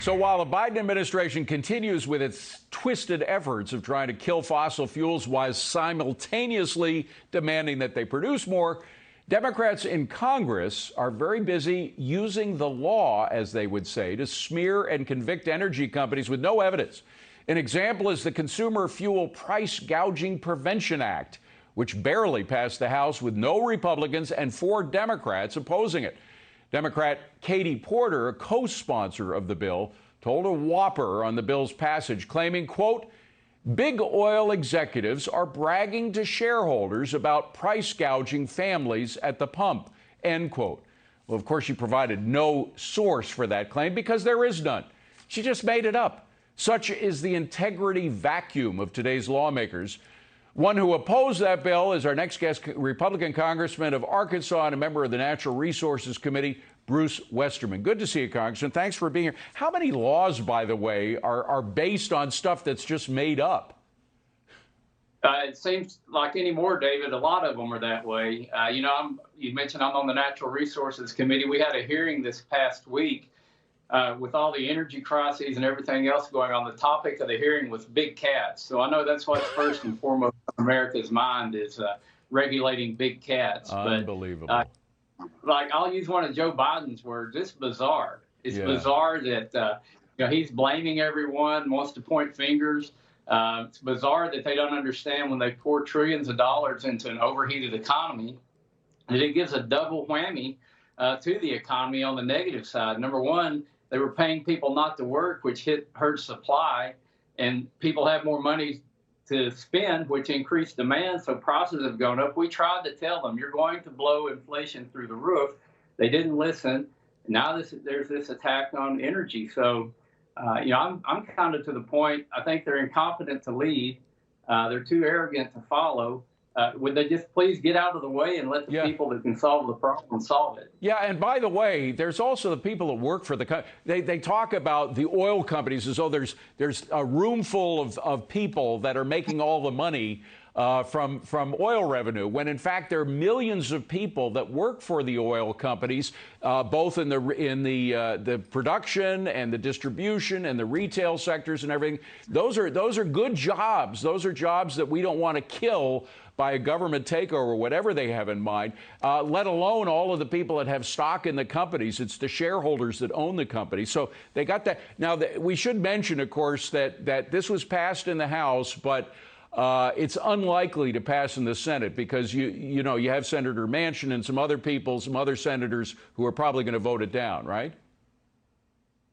So while the Biden administration continues with its twisted efforts of trying to kill fossil fuels while simultaneously demanding that they produce more, Democrats in Congress are very busy using the law, as they would say, to smear and convict energy companies with no evidence. An example is the Consumer Fuel Price Gouging Prevention Act, which barely passed the House with no Republicans and 4 Democrats opposing it. Democrat Katie Porter, a co-sponsor of the bill, told a whopper on the bill's passage, claiming, quote, big oil executives are bragging to shareholders about price gouging families at the pump, end quote. Well, of course, she provided no source for that claim because there is none. She just made it up. Such is the integrity vacuum of today's lawmakers. One who opposed that bill is our next guest, Republican Congressman of Arkansas and a member of the Natural Resources Committee, Bruce Westerman. Good to see you, Congressman. Thanks for being here. How many laws, by the way, are based on stuff that's just made up? It seems like anymore, David, a lot of them are that way. You mentioned I'm on the Natural Resources Committee. We had a hearing this past week with all the energy crises and everything else going on. The topic of the hearing was big cats. So I know that's what's first and foremost on America's mind is regulating big cats. Unbelievable. But, I'll use one of Joe Biden's words. It's bizarre. It's bizarre that he's blaming everyone, wants to point fingers. It's bizarre that they don't understand when they pour trillions of dollars into an overheated economy, that it gives a double whammy to the economy on the negative side. Number one, they were paying people not to work, which hurt supply, and people have more money to spend, which increased demand, so prices have gone up. We tried to tell them, you're going to blow inflation through the roof. They didn't listen. Now there's this attack on energy. So, I'm kind of to the point, I think they're incompetent to lead. They're too arrogant to follow. Would they just please get out of the way and let the people that can solve the problem solve it? Yeah, and by the way, there's also the people that work for the they talk about the oil companies as though there's a room full of people that are making all the money from oil revenue, when in fact there are millions of people that work for the oil companies, both in the production and the distribution and the retail sectors and everything. Those are good jobs. Those are jobs that we don't want to kill by a government takeover, whatever they have in mind, let alone all of the people that have stock in the companies. It's the shareholders that own the company. So they got that. Now, we should mention, of course, that this was passed in the House, but it's unlikely to pass in the Senate because you have Senator Manchin and some other senators who are probably going to vote it down, right?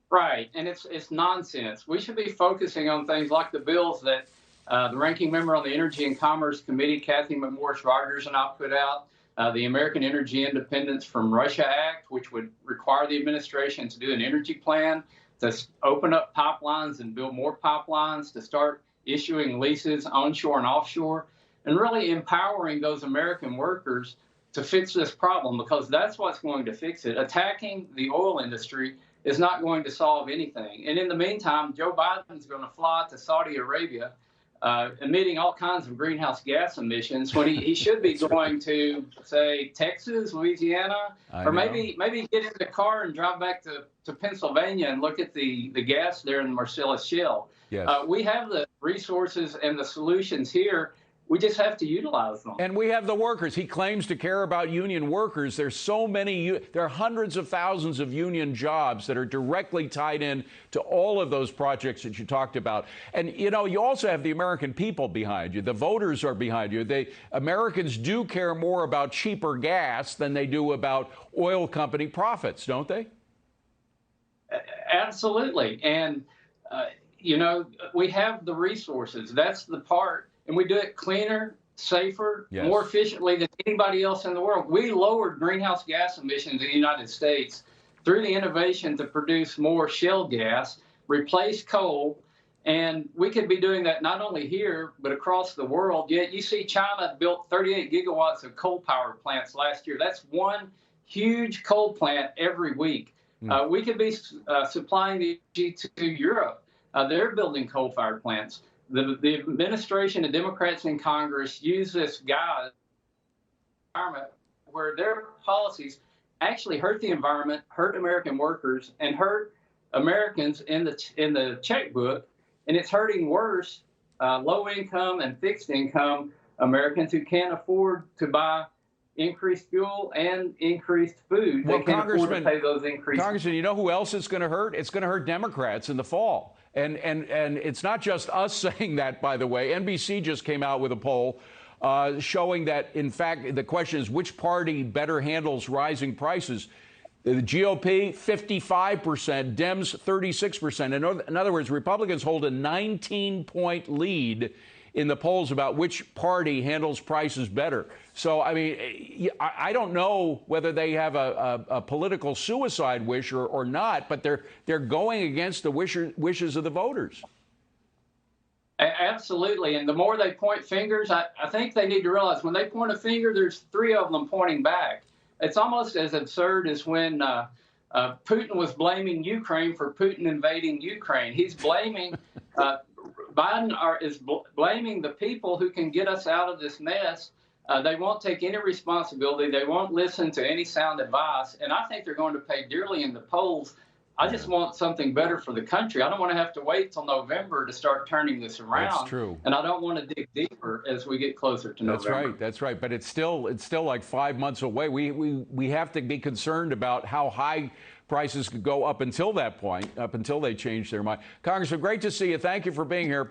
Right, and it's nonsense. We should be focusing on things like the bills that the ranking member on the Energy and Commerce Committee, Kathy McMorris Rogers, and I put out, the American Energy Independence from Russia Act, which would require the administration to do an energy plan, to open up pipelines and build more pipelines, to start issuing leases onshore and offshore, and really empowering those American workers to fix this problem, because that's what's going to fix it. Attacking the oil industry is not going to solve anything. And in the meantime, Joe Biden's going to fly to Saudi Arabia, emitting all kinds of greenhouse gas emissions when he should be going to, say, Texas, Louisiana, or maybe get in the car and drive back to Pennsylvania and look at the gas there in the Marcellus Shale. Yes. We have the resources and the solutions here. We just have to utilize them. And we have the workers. He claims to care about union workers. There's so many, there are hundreds of thousands of union jobs that are directly tied in to all of those projects that you talked about. And, you also have the American people behind you. The voters are behind you. Americans do care more about cheaper gas than they do about oil company profits, don't they? Absolutely. And, we have the resources. That's the part. And we do it cleaner, safer, more efficiently than anybody else in the world. We lowered greenhouse gas emissions in the United States through the innovation to produce more shale gas, replace coal, and we could be doing that not only here, but across the world. Yet you see China built 38 gigawatts of coal power plants last year. That's one huge coal plant every week. We could be supplying the energy to Europe. They're building coal-fired plants. The administration and Democrats in Congress use this guise where their policies actually hurt the environment, hurt American workers, and hurt Americans in the checkbook, and it's hurting worse low income and fixed income Americans who can't afford to buy increased fuel and increased food. Well, they can't afford to pay those increases. Congressman, you know who else it's going to hurt? It's going to hurt Democrats in the fall. And it's not just us saying that, by the way. NBC just came out with a poll showing that, in fact, the question is which party better handles rising prices. The GOP, 55%, Dems, 36%. In other words, Republicans hold a 19-point lead in the polls about which party handles prices better. So, I mean, I don't know whether they have a political suicide wish or not, but they're going against the wishes of the voters. Absolutely. And the more they point fingers, I think they need to realize when they point a finger, there's three of them pointing back. It's almost as absurd as when Putin was blaming Ukraine for Putin invading Ukraine. He's blaming Biden is blaming the people who can get us out of this mess. They won't take any responsibility. They won't listen to any sound advice. And I think they're going to pay dearly in the polls. I just want something better for the country. I don't want to have to wait till November to start turning this around. That's true. And I don't want to dig deeper as we get closer to November. That's right. That's right. But it's still like 5 months away. We have to be concerned about how high prices could go up until that point, up until they change their mind. Congressman, great to see you. Thank you for being here.